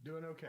Doing okay.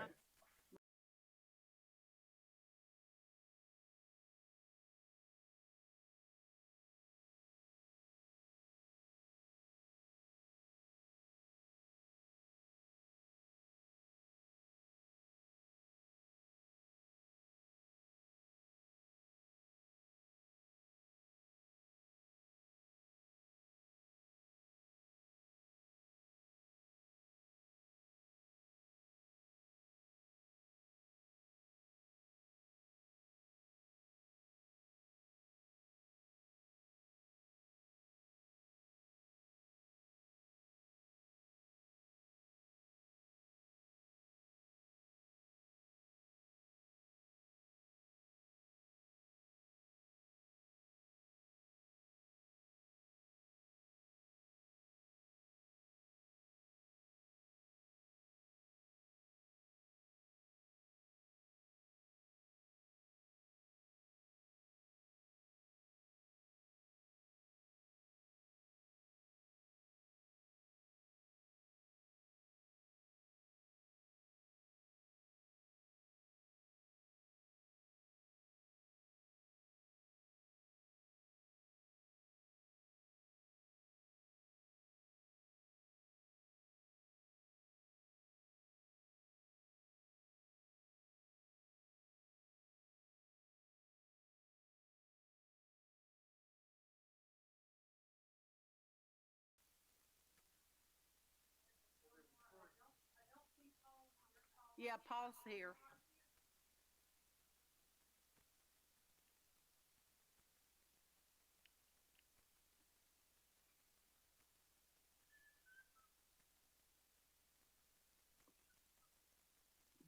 Yeah, Paul's here.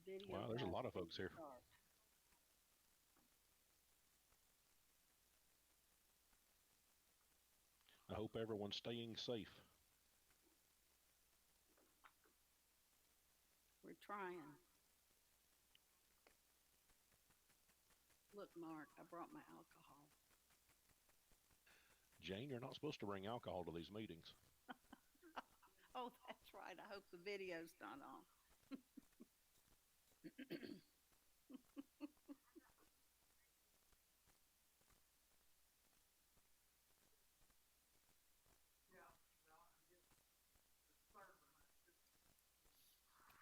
Video Wow, there's a lot of folks here. start. I hope everyone's staying safe. We're trying. Look, Mark, I brought my alcohol. Jane, you're not supposed to bring alcohol to these meetings. Oh, that's right. I hope the video's not on.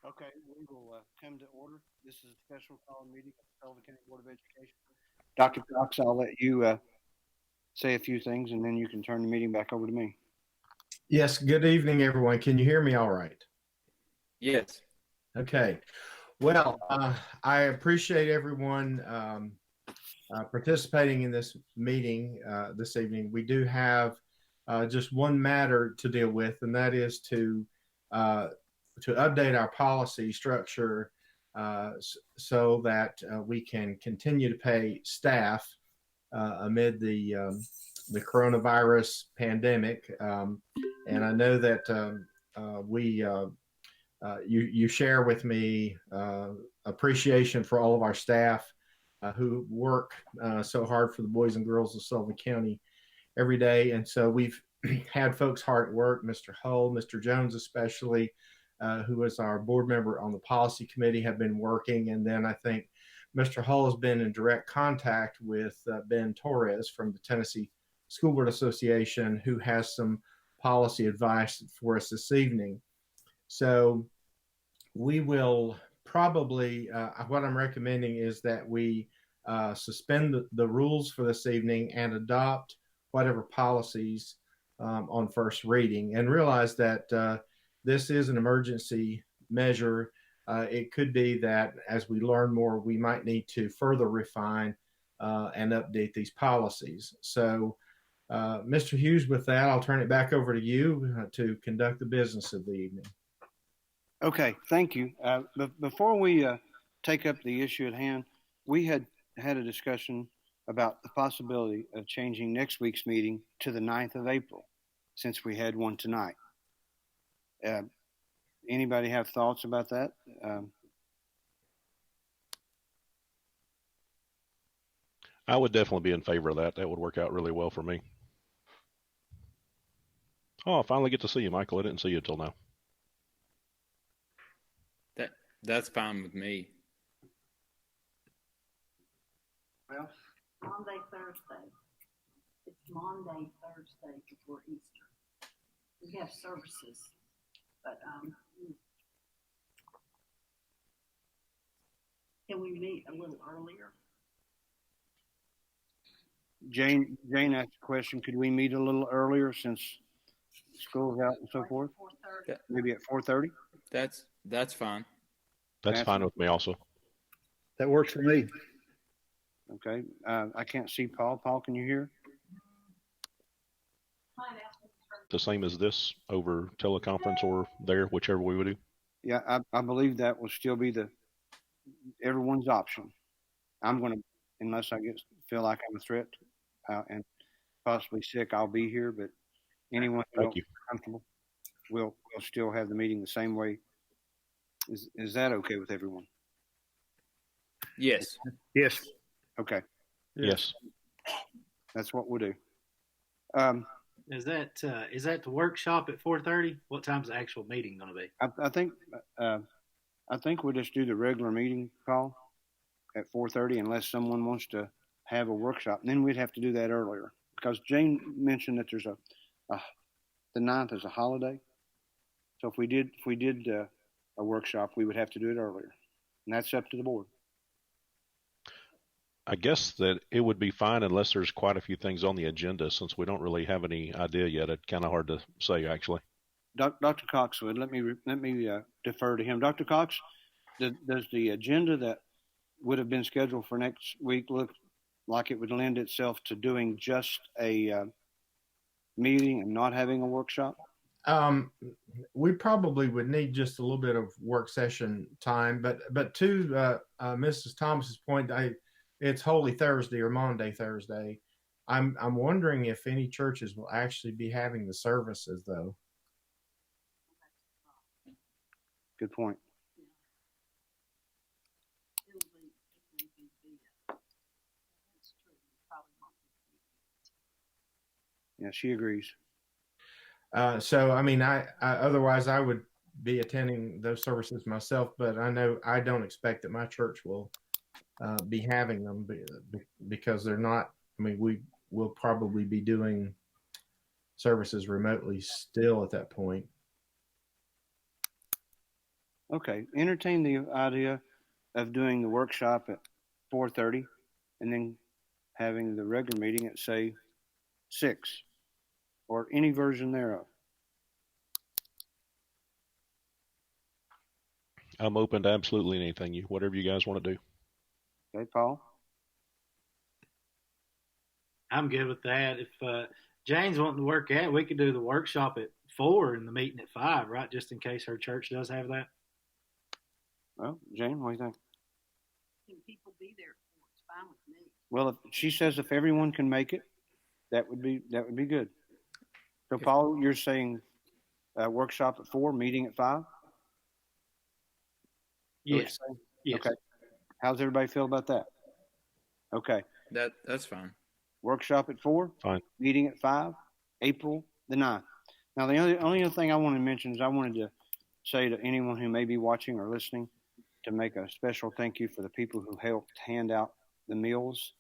Okay, we will come to order. This is a special call meeting of the Sullivan County Board of Education. Dr. Cox, I'll let you say a few things, and then you can turn the meeting back over to me. Yes, good evening, everyone. Can you hear me all right? Yes. Okay. Well, I appreciate everyone participating in this meeting this evening. We do have just one matter to deal with, and that is to update our policy structure so that we can continue to pay staff amid the coronavirus pandemic. And I know that you share with me appreciation for all of our staff who work so hard for the boys and girls of Sullivan County every day. And so we've had folks hard at work, Mr. Hull, Mr. Jones especially, who is our board member on the policy committee, have been working. And then I think Mr. Hull has been in direct contact with Ben Torres from the Tennessee School Board Association, who has some policy advice for us this evening. So we will probably, what I'm recommending is that we suspend the rules for this evening and adopt whatever policies on first reading, and realize that this is an emergency measure. It could be that as we learn more, we might need to further refine and update these policies. So, Mr. Hughes, with that, I'll turn it back over to you to conduct the business of the evening. Okay, thank you. Before we take up the issue at hand, we had a discussion about the possibility of changing next week's meeting to the 9th of April, since we had one tonight. Anybody have thoughts about that? I would definitely be in favor of that. That would work out really well for me. Oh, I finally get to see you, Michael. I didn't see you until now. That's fine with me. Well, Monday, Thursday. It's Monday, Thursday before Easter. We have services, but, can we meet a little earlier? Jane asked a question. Could we meet a little earlier since school's out and so forth? 4:30. Maybe at 4:30? That's fine. That's fine with me also. That works for me. Okay. I can't see Paul. Paul, can you hear? The same as this over teleconference or there, whichever we would do. Yeah, I believe that will still be everyone's option. I'm going to, unless I feel like I'm a threat and possibly sick, I'll be here. But anyone who Thank don't you. feel comfortable, we'll still have the meeting the same way. Is that okay with everyone? Yes. Yes. Okay, Yes. that's what we'll do. Is that the workshop at 4:30? What time's the actual meeting going to be? I think we'll just do the regular meeting call at 4:30 unless someone wants to have a workshop. And then we'd have to do that earlier because Jane mentioned that there's the 9th is a holiday. So if we did a workshop, we would have to do it earlier, and that's up to the board. I guess that it would be fine unless there's quite a few things on the agenda, since we don't really have any idea yet. It's kind of hard to say, actually. Dr. Cox would let me defer to him. Dr. Cox, does the agenda that would have been scheduled for next week look like it would lend itself to doing just a meeting and not having a workshop? We probably would need just a little bit of work session time, but to Mrs. Thomas's point, it's Holy Thursday or Monday Thursday. I'm wondering if any churches will actually be having the services though. Good point. Yeah, she agrees. So, I mean, I otherwise I would be attending those services myself, but I know I don't expect that my church will be having them because they're not. I mean, we will probably be doing services remotely still at that point. Okay, entertain the idea of doing the workshop at 4:30 and then having the regular meeting at, say, 6 or any version thereof. I'm open to absolutely anything, whatever you guys want to do. Okay, Paul? I'm good with that. If Jane's wanting to work out, we could do the workshop at 4 and the meeting at 5, right? Just in case her church does have that. Well, Jane, what do you think? Can people be there? It's fine with me. Well, if she says if everyone can make it, that would be good. So, Paul, you're saying workshop at 4, meeting at 5? Yes. Yes. Okay. How's everybody feel about that? Okay. That's fine. Workshop at 4. Fine. Meeting at 5. April the 9th. Now, the only other thing I want to mention is I wanted to say to anyone who may be watching or listening to make a special thank you for the people who helped hand out the meals.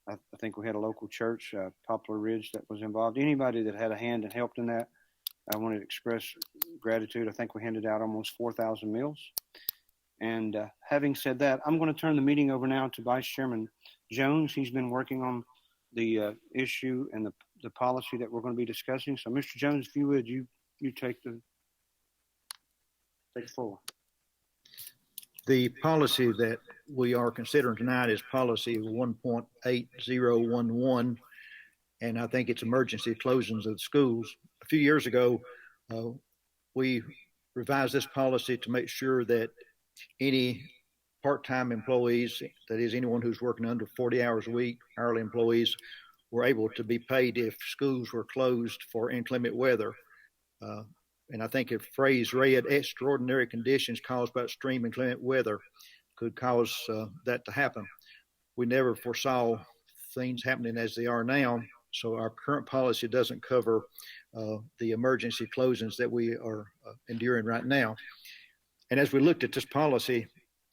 I think we had a local church, Poplar Ridge, that was involved. Anybody that had a hand and helped in that, I wanted to express gratitude. I think we handed out almost 4,000 meals. And having said that, I'm going to turn the meeting over now to Vice Chairman Jones. He's been working on the issue and the policy that we're going to be discussing. So, Mr. Jones, if you would, you take the floor. The policy that we are considering tonight is policy 1.8011, and I think it's emergency closings of schools. A few years ago, we revised this policy to make sure that any part-time employees, that is anyone who's working under 40 hours a week, hourly employees, were able to be paid if schools were closed for inclement weather. And I think a phrase read, extraordinary conditions caused by extreme inclement weather could cause that to happen. We never foresaw things happening as they are now, so our current policy doesn't cover the emergency closings that we are enduring right now. And as we looked at this policy,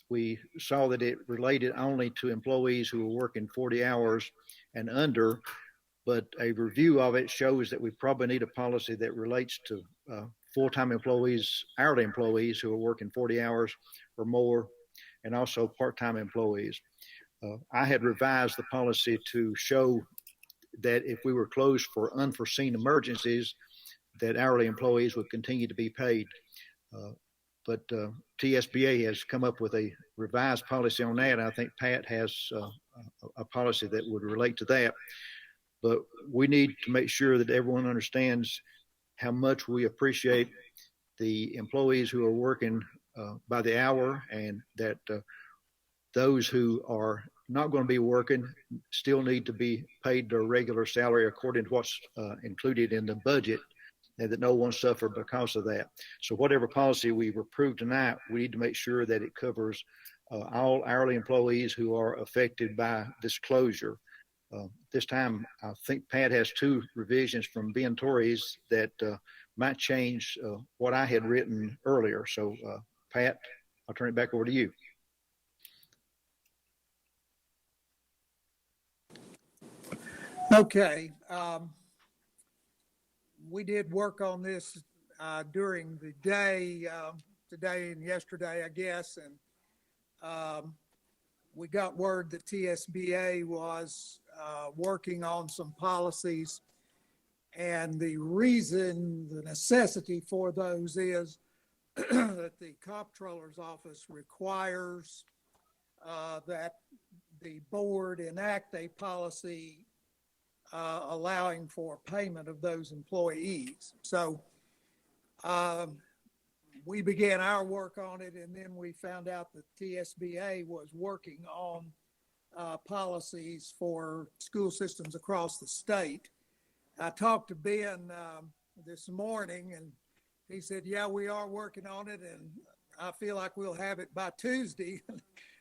we saw that it related only to employees who were working 40 hours and under, but a review of it shows that we probably need a policy that relates to full-time employees, hourly employees who are working 40 hours or more, and also part-time employees. I had revised the policy to show that if we were closed for unforeseen emergencies, that hourly employees would continue to be paid. But TSBA has come up with a revised policy on that. I think Pat has a policy that would relate to that. But we need to make sure that everyone understands how much we appreciate the employees who are working by the hour, and that those who are not going to be working still need to be paid their regular salary according to what's included in the budget, and that no one suffered because of that. So whatever policy we approve tonight, we need to make sure that it covers all hourly employees who are affected by this closure. This time, I think Pat has two revisions from Ben Torres that might change what I had written earlier. So Pat, I'll turn it back over to you. Okay. We did work on this during the day, today and yesterday, I guess, and we got word that TSBA was working on some policies, and the reason, the necessity for those is that the comptroller's office requires that the board enact a policy allowing for payment of those employees. So we began our work on it, and then we found out that TSBA was working on policies for school systems across the state. I talked to Ben this morning, and he said, yeah, we are working on it, and I feel like we'll have it by Tuesday.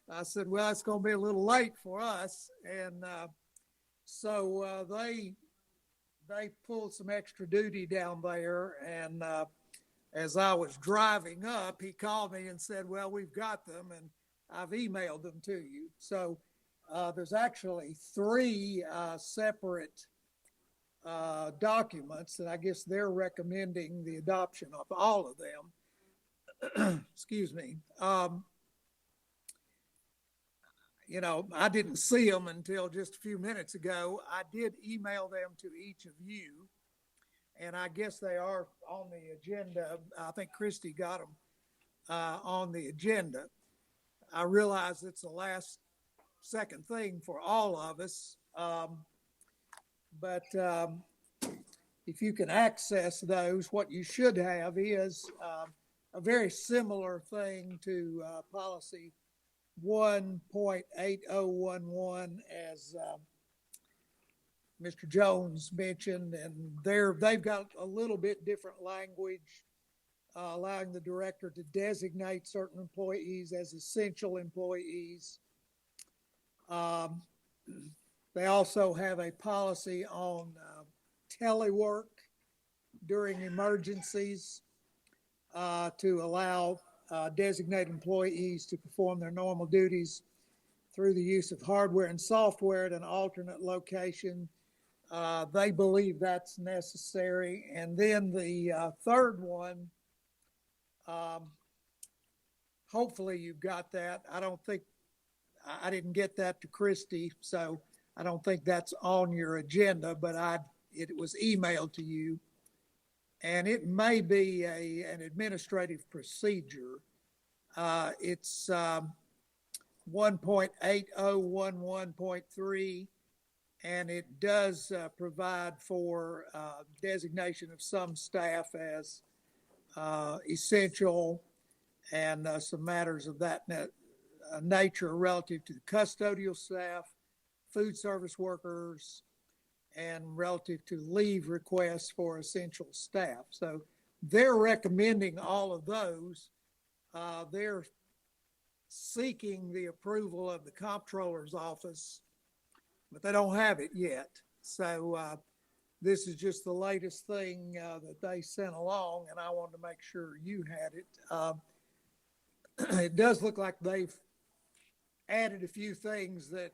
I said, well, it's going to be a little late for us. And so they pulled some extra duty down there, and as I was driving up, he called me and said, well, we've got them, and I've emailed them to you. So there's actually three separate documents, and I guess they're recommending the adoption of all of them. Excuse me. You know, I didn't see them until just a few minutes ago. I did email them to each of you, and I guess they are on the agenda. I think Christy got them on the agenda. I realize it's the second thing for all of us, but if you can access those, what you should have is a very similar thing to policy 1.8011, as Mr. Jones mentioned, and they've got a little bit different language, allowing the director to designate certain employees as essential employees. They also have a policy on telework during emergencies to allow designated employees to perform their normal duties through the use of hardware and software at an alternate location. They believe that's necessary. And then the third one, hopefully you've got that. I didn't get that to Christy, so I don't think that's on your agenda, but it was emailed to you. And it may be an administrative procedure. It's 1.8011.3, and it does provide for designation of some staff as essential, and some matters of that nature relative to the custodial staff, food service workers, and relative to leave requests for essential staff. So they're recommending all of those. They're seeking the approval of the comptroller's office, but they don't have it yet. So this is just the latest thing that they sent along, and I wanted to make sure you had it. it does look like they've added a few things that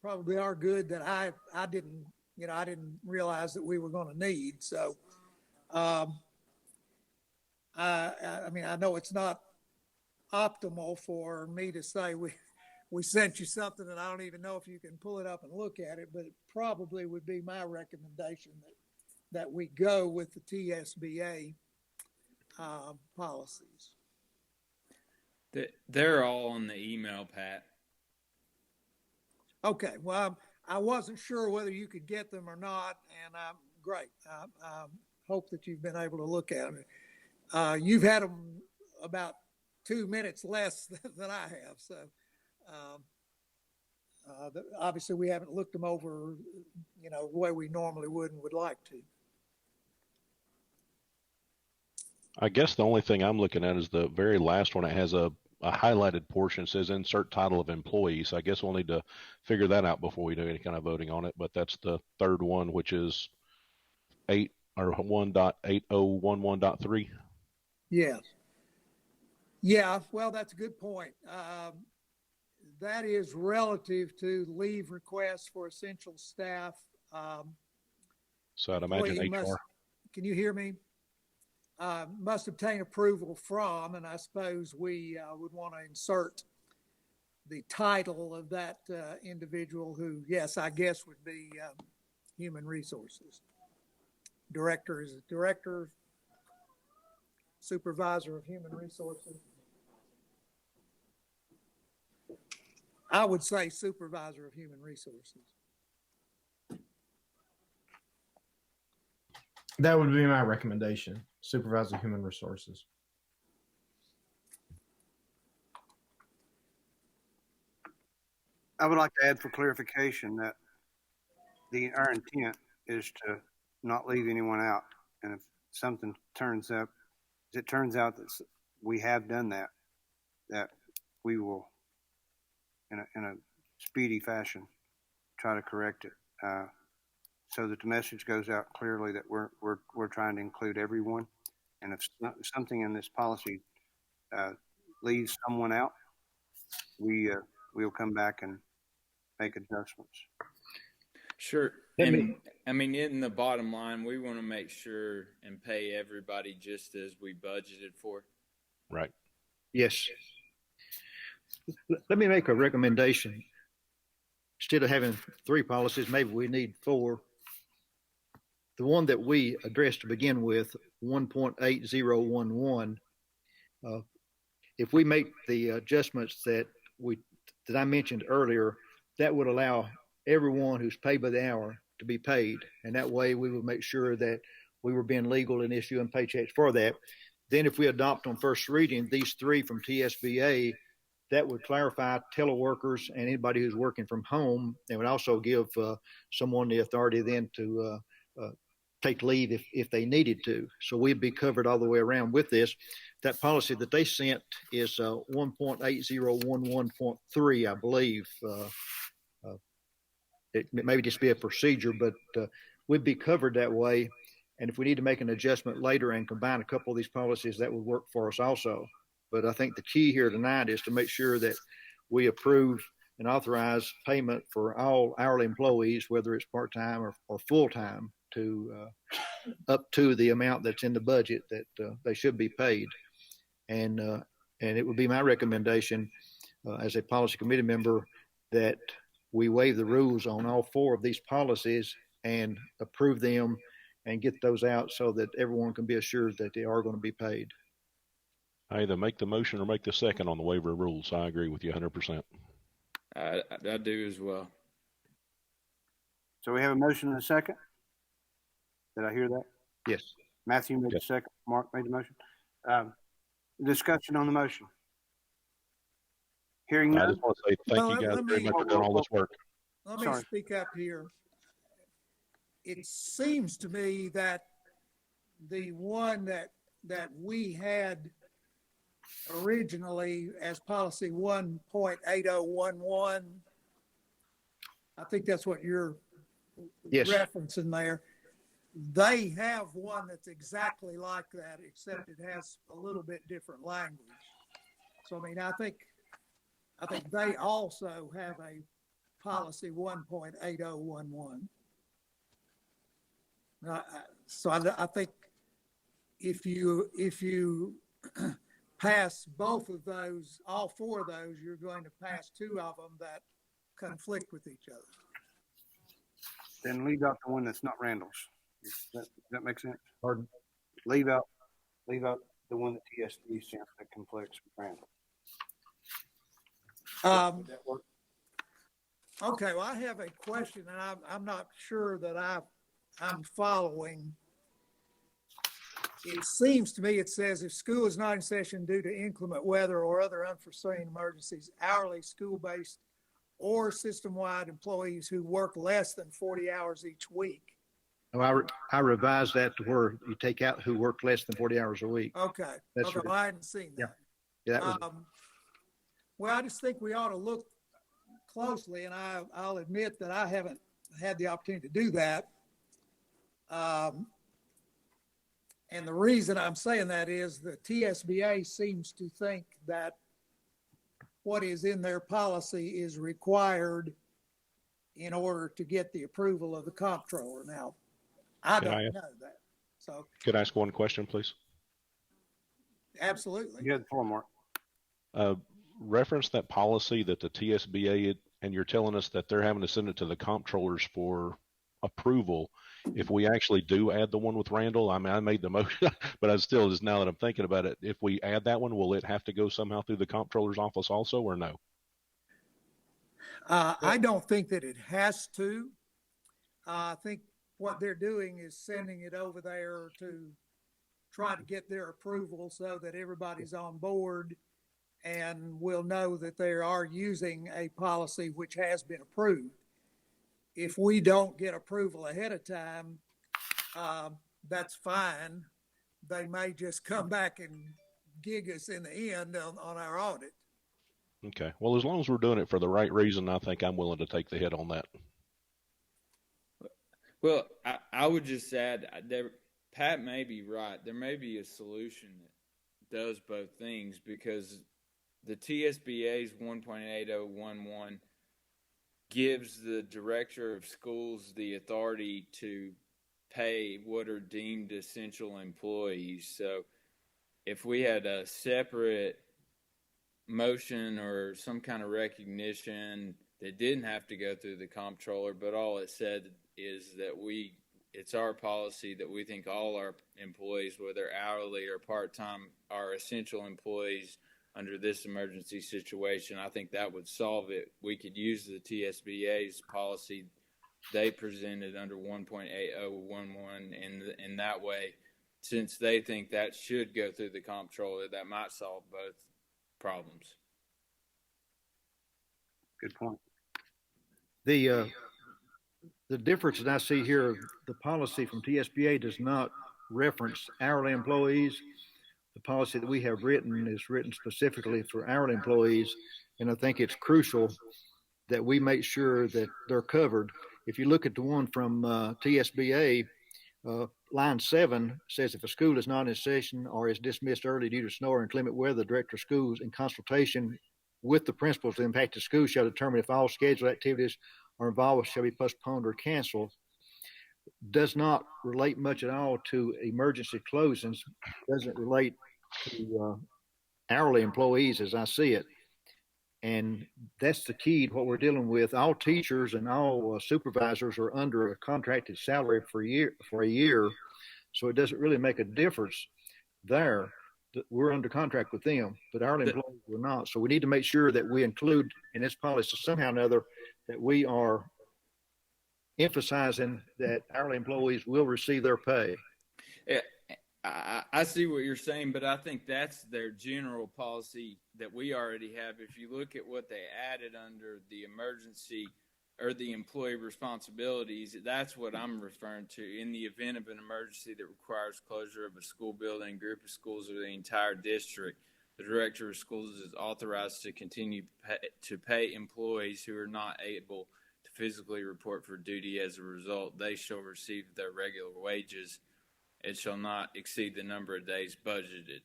probably are good that I didn't realize that we were going to need. So I mean, I know it's not optimal for me to say we sent you something and I don't even know if you can pull it up and look at it, but it probably would be my recommendation that we go with the TSBA policies. They're all on the email, Pat. Okay, well, I wasn't sure whether you could get them or not, and great. I hope that you've been able to look at them. You've had them about 2 minutes less than I have, so obviously we haven't looked them over, the way we normally would and would like to. I guess the only thing I'm looking at is the very last one. It has a highlighted portion. It says insert title of employee. So I guess we'll need to figure that out before we do any kind of voting on it. But that's the third one, which is 1.8011.3. Yes. Yeah, well, that's a good point. That is relative to leave requests for essential staff. So I'd imagine HR. Can you hear me? Must obtain approval from, and I suppose we would want to insert the title of that individual who, yes, I guess would be human resources. Director is a director, supervisor of human resources. I would say supervisor of human resources. That would be my recommendation, supervisor of human resources. I would like to add for clarification that our intent is to not leave anyone out. And if something turns out that we have done that we will, in a speedy fashion, try to correct it. So that the message goes out clearly that we're trying to include everyone, and if something in this policy leaves someone out, we'll come back and make adjustments. Sure. And I mean, in the bottom line, we want to make sure and pay everybody just as we budgeted for. Right. Yes. Let me make a recommendation. Instead of having 3 policies, maybe we need 4. The one that we addressed to begin with, 1.8011, if we make the adjustments that I mentioned earlier, that would allow everyone who's paid by the hour to be paid. And that way we would make sure that we were being legal in issuing paychecks for that. Then if we adopt on first reading these 3 from TSBA, that would clarify teleworkers and anybody who's working from home. It would also give someone the authority then to take leave if they needed to. So we'd be covered all the way around with this. That policy that they sent is 1.8011.3, I believe. It may just be a procedure, but we'd be covered that way. And if we need to make an adjustment later and combine a couple of these policies, that would work for us also. But I think the key here tonight is to make sure that we approve and authorize payment for all hourly employees, whether it's part-time or full-time, to up to the amount that's in the budget that they should be paid. And it would be my recommendation as a policy committee member that we waive the rules on all 4 of these policies and approve them and get those out so that everyone can be assured that they are going to be paid. I either make the motion or make the second on the waiver of rules. I agree with you 100%. I do as well. So we have a motion and a second. Did I hear that? Yes. Matthew made the second. Mark made the motion. Discussion on the motion. Hearing none. I just want to say thank you guys very much for doing all this work. Let me speak up here. It seems to me that the one that we had originally as policy 1.8011, I think that's what you're referencing there. They have one that's exactly like that, except it has a little bit different language. So, I mean, I think they also have a policy 1.8011. So I think if you pass both of those, all four of those, you're going to pass two of them that conflict with each other. Then leave out the one that's not Randall's. Does that make sense? Pardon? Leave out the one that TSB sent that conflicts with Randall. Would that work? Okay, well, I have a question, and I'm not sure that I'm following. It seems to me it says if school is not in session due to inclement weather or other unforeseen emergencies, hourly school-based or system-wide employees who work less than 40 hours each week. Oh, I revised that to where you take out who work less than 40 hours a week. Okay. That's okay. right. Well, I hadn't seen that. Yeah, that was well, I just think we ought to look closely, and I'll admit that I haven't had the opportunity to do that. And the reason I'm saying that is the TSBA seems to think that what is in their policy is required in order to get the approval of the comptroller. Now, I don't know that. So, Could I ask one question, please? Absolutely. You had the floor, Mark. Reference that policy that the TSBA, and you're telling us that they're having to send it to the comptrollers for approval. If we actually do add the one with Randall, I mean, I made the motion, but I still, just now that I'm thinking about it, if we add that one, will it have to go somehow through the comptroller's office also, or no? I don't think that it has to. I think what they're doing is sending it over there to try to get their approval so that everybody's on board and will know that they are using a policy which has been approved. If we don't get approval ahead of time, that's fine. They may just come back and gig us in the end on our audit. Okay. Well, as long as we're doing it for the right reason, I think I'm willing to take the hit on that. Well, I would just add, Pat may be right. There may be a solution that does both things, because the TSBA's 1.8011 gives the director of schools the authority to pay what are deemed essential employees. So if we had a separate motion or some kind of recognition that didn't have to go through the comptroller, but all it said is that it's our policy that we think all our employees, whether hourly or part-time, are essential employees under this emergency situation. I think that would solve it. We could use the TSBA's policy they presented under 1.8011 in that way, since they think that should go through the comptroller. That might solve both problems. Good point. the difference that I see here, the policy from TSBA does not reference hourly employees. The policy that we have written is written specifically for hourly employees, and I think it's crucial that we make sure that they're covered. If you look at the one from TSBA, line 7 says if a school is not in session or is dismissed early due to snow or inclement weather, the director of schools, in consultation with the principals of the impacted school, shall determine if all scheduled activities are involved shall be postponed or canceled. Does not relate much at all to emergency closings. Doesn't relate to hourly employees as I see it. And that's the key to what we're dealing with. All teachers and all supervisors are under a contracted salary for a year. So it doesn't really make a difference there. We're under contract with them, but hourly employees we're not. So we need to make sure that we include in this policy somehow or another that we are emphasizing that hourly employees will receive their pay. Yeah, I see what you're saying, but I think that's their general policy that we already have. If you look at what they added under the emergency or the employee responsibilities, that's what I'm referring to. In the event of an emergency that requires closure of a school building, group of schools, or the entire district, the director of schools is authorized to continue to pay employees who are not able to physically report for duty. As a result, they shall receive their regular wages. It shall not exceed the number of days budgeted.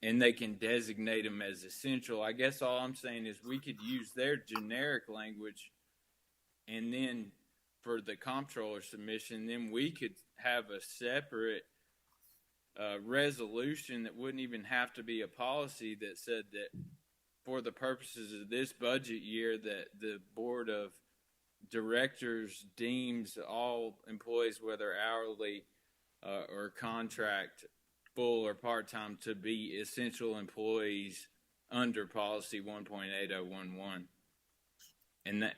and they can designate them as essential. I guess all I'm saying is we could use their generic language, and then for the comptroller submission, then we could have a separate resolution that wouldn't even have to be a policy that said that for the purposes of this budget year that the board of directors deems all employees, whether hourly or contract, full or part-time, to be essential employees under policy 1.8011. And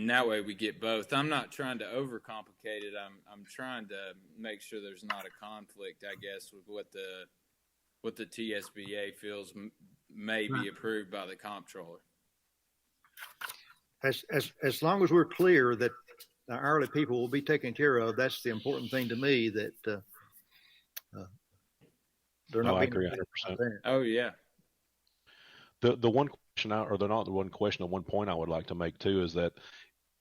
that way we get both. I'm not trying to overcomplicate it. I'm trying to make sure there's not a conflict, I guess, with what the TSBA feels may be approved by the comptroller. As long as we're clear that the hourly people will be taken care of, that's the important thing to me, that they're not I being agree 100%. Oh, yeah. The one question, the one point I would like to make too is that,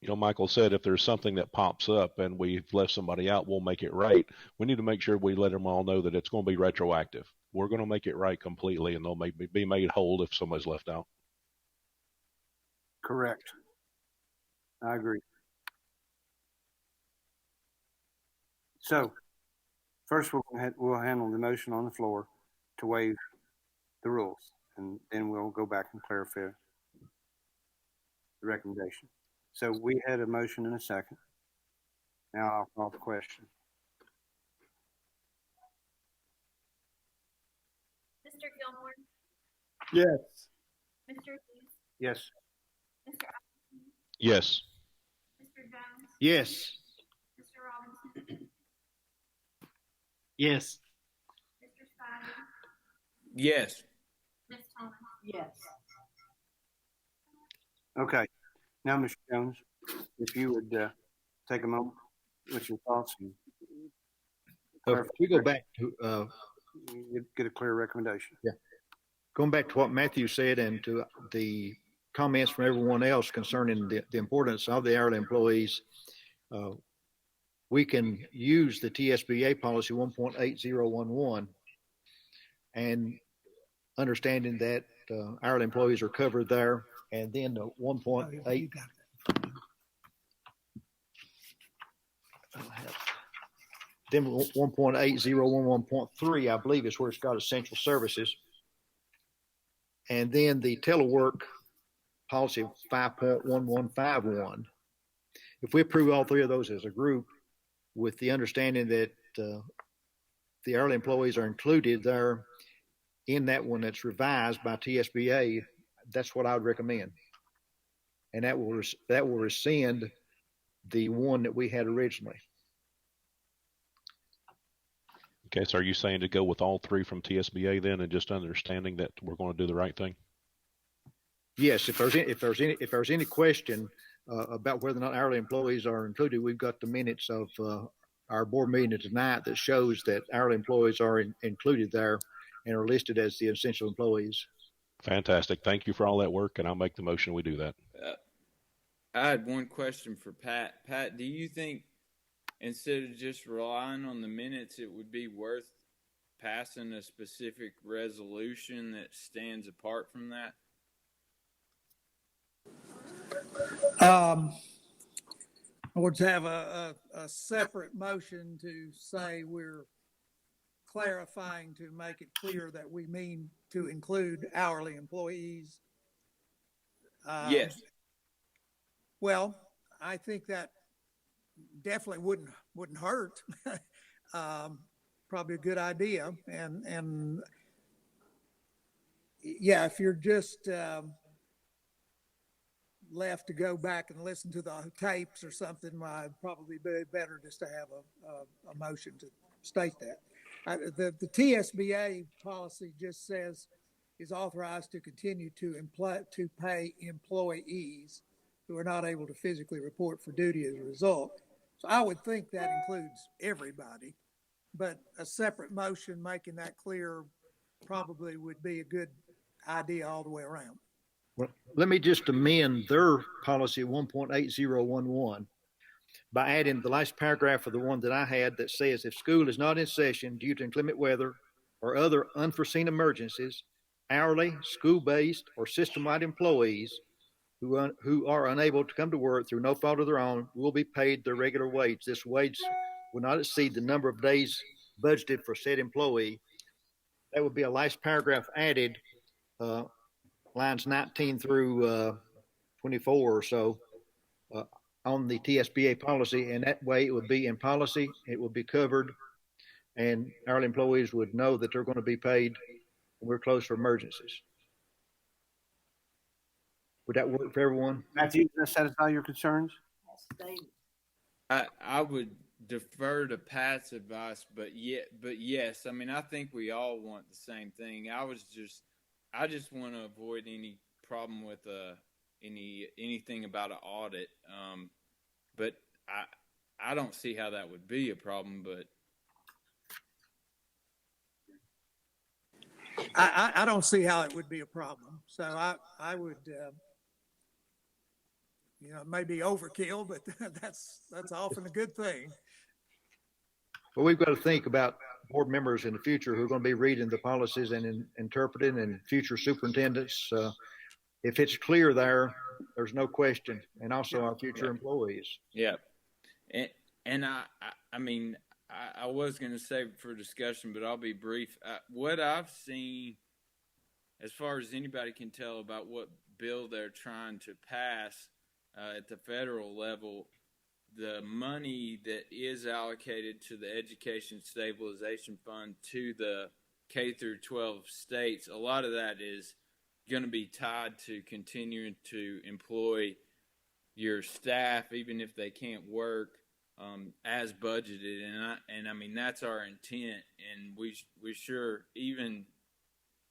Michael said if there's something that pops up and we've left somebody out, we'll make it right. We need to make sure we let them all know that it's going to be retroactive. We're going to make it right completely, and they'll be made whole if somebody's left out. Correct. I agree. So, first we'll handle the motion on the floor to waive the rules, and then we'll go back and clarify the recommendation. So we had a motion and a second. Now I'll call the question. Mr. Gilmore? Yes. Mr. Lees? Yes. Mr. Yes. Mr. Jones? Yes. Mr. Robinson? Yes. Mr. Spivey? Yes. Ms. Thomas? Yes. Okay. Now, Mr. Jones, if you would take a moment with your thoughts and If we go back to get a clear recommendation. Yeah. Going back to what Matthew said and to the comments from everyone else concerning the importance of the hourly employees, we can use the TSBA policy 1.8011 and understanding that hourly employees are covered there, and then the 1.8. Then 1.8011.3, I believe, is where it's got essential services. And then the telework policy 5.1151. If we approve all three of those as a group, with the understanding that the hourly employees are included there in that one that's revised by TSBA, that's what I would recommend. And that will rescind the one that we had originally. Okay, so are you saying to go with all three from TSBA then, and just understanding that we're going to do the right thing? Yes, if there's any question about whether or not hourly employees are included, we've got the minutes of our board meeting tonight that shows that hourly employees are included there and are listed as the essential employees. Fantastic. Thank you for all that work, and I'll make the motion we do that. I had one question for Pat. Pat, do you think instead of just relying on the minutes, it would be worth passing a specific resolution that stands apart from that? I would have a separate motion to say we're clarifying to make it clear that we mean to include hourly employees. Yes. Well, I think that definitely wouldn't hurt. Probably a good idea. And yeah, if you're just left to go back and listen to the tapes or something, I'd probably be better just to have a motion to state that. The TSBA policy just says is authorized to continue to pay employees who are not able to physically report for duty as a result. So I would think that includes everybody, but a separate motion making that clear probably would be a good idea all the way around. Well, let me just amend their policy 1.8011 by adding the last paragraph of the one that I had that says if school is not in session due to inclement weather or other unforeseen emergencies, hourly, school-based, or system-wide employees who are unable to come to work through no fault of their own will be paid their regular wage. This wage will not exceed the number of days budgeted for said employee. That would be a last paragraph added, lines 19 through 24 or so, on the TSBA policy, and that way it would be in policy, it would be covered, and hourly employees would know that they're going to be paid when we're closed for emergencies. Would that work for everyone? Matthew, does that satisfy your concerns? I would defer to Pat's advice, but yes, I mean, I think we all want the same thing. I just want to avoid any problem with anything about an audit. But I don't see how that would be a problem, but I don't see how it would be a problem. So I would, maybe overkill, but that's often a good thing. Well, we've got to think about board members in the future who are going to be reading the policies and interpreting, and future superintendents. If it's clear there's no question, and also our future employees. Yeah. And I mean, I was going to save it for discussion, but I'll be brief. What I've seen, as far as anybody can tell about what bill they're trying to pass at the federal level, the money that is allocated to the Education Stabilization Fund to the K through 12 states, a lot of that is going to be tied to continuing to employ your staff, even if they can't work, as budgeted. And I mean, that's our intent. And we sure, even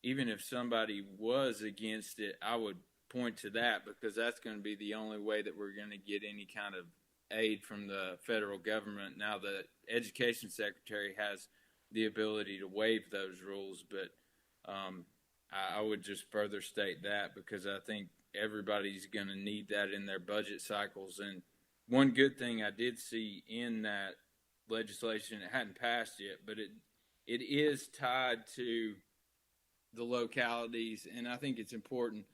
if somebody was against it, I would point to that, because that's going to be the only way that we're going to get any kind of aid from the federal government. Now, the education secretary has the ability to waive those rules, but I would just further state that, because I think everybody's going to need that in their budget cycles. And one good thing I did see in that legislation, it hadn't passed yet, but it is tied to the localities. And I think it's important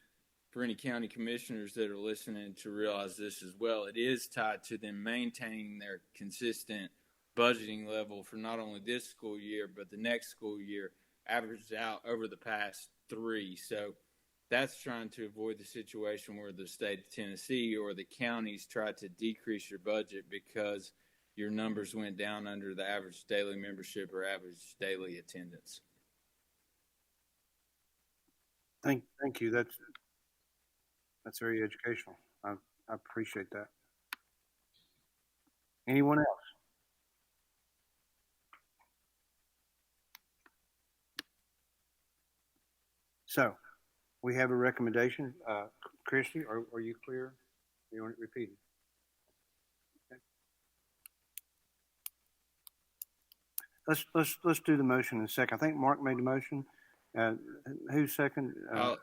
for any county commissioners that are listening to realize this as well. It is tied to them maintaining their consistent budgeting level for not only this school year, but the next school year, averaged out over the past 3. So that's trying to avoid the situation where the state of Tennessee or the counties try to decrease your budget because your numbers went down under the average daily membership or average daily attendance. Thank you. That's very educational. I appreciate that. Anyone else? So we have a recommendation. Christy, are you clear? You want it repeated? Okay. Let's do the motion in a second. I think Mark made the motion. Who's second? I'll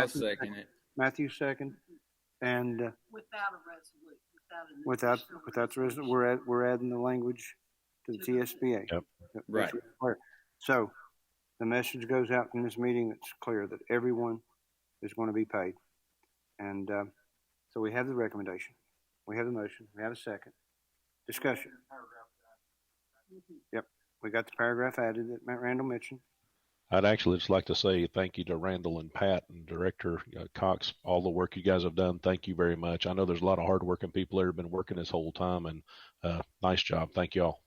second it. Matthew second, and Without a resolution, without the resolution, we're adding the language to the TSBA. Yep. Right. So the message goes out from this meeting. It's clear that everyone is going to be paid, and so we have the recommendation, we have the motion, we have a second discussion. Yep, we got the paragraph added that Matt Randall mentioned. I'd actually just like to say thank you to Randall and Pat and Director Cox, all the work you guys have done. Thank you very much. I know there's a lot of hardworking people that have been working this whole time, and nice job. Thank you all.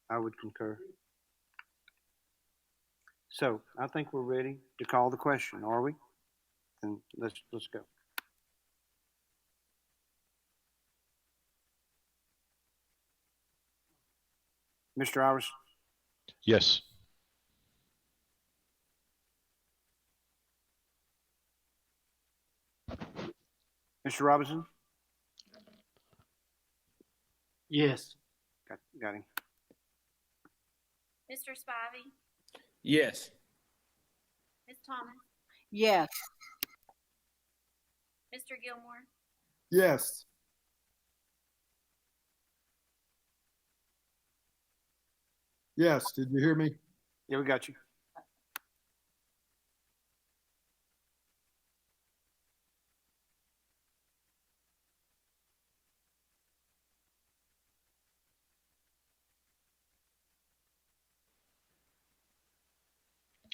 I would concur. So I think we're ready to call the question, are we? Then let's go. Mr. Iris? Yes. Mr. Robinson? Yes. Got him. Mr. Spivey, Yes. Ms. Thomas, yes, Mr. Gilmore, Yes. Yes, did you hear me? Yeah, we got you.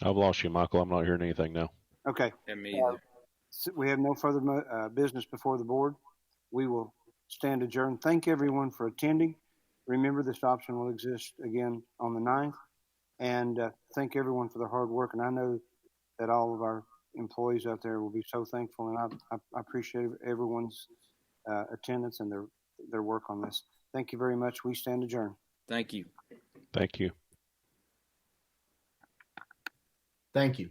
I've lost you, Michael. I'm not hearing anything now. Okay. And me either. So we have no further business before the board. We will stand adjourned. Thank everyone for attending. Remember, this option will exist again on the 9th. And thank everyone for their hard work. And I know that all of our employees out there will be so thankful. And I appreciate everyone's attendance and their work on this. Thank you very much. We stand adjourned. Thank you. Thank you. Thank you.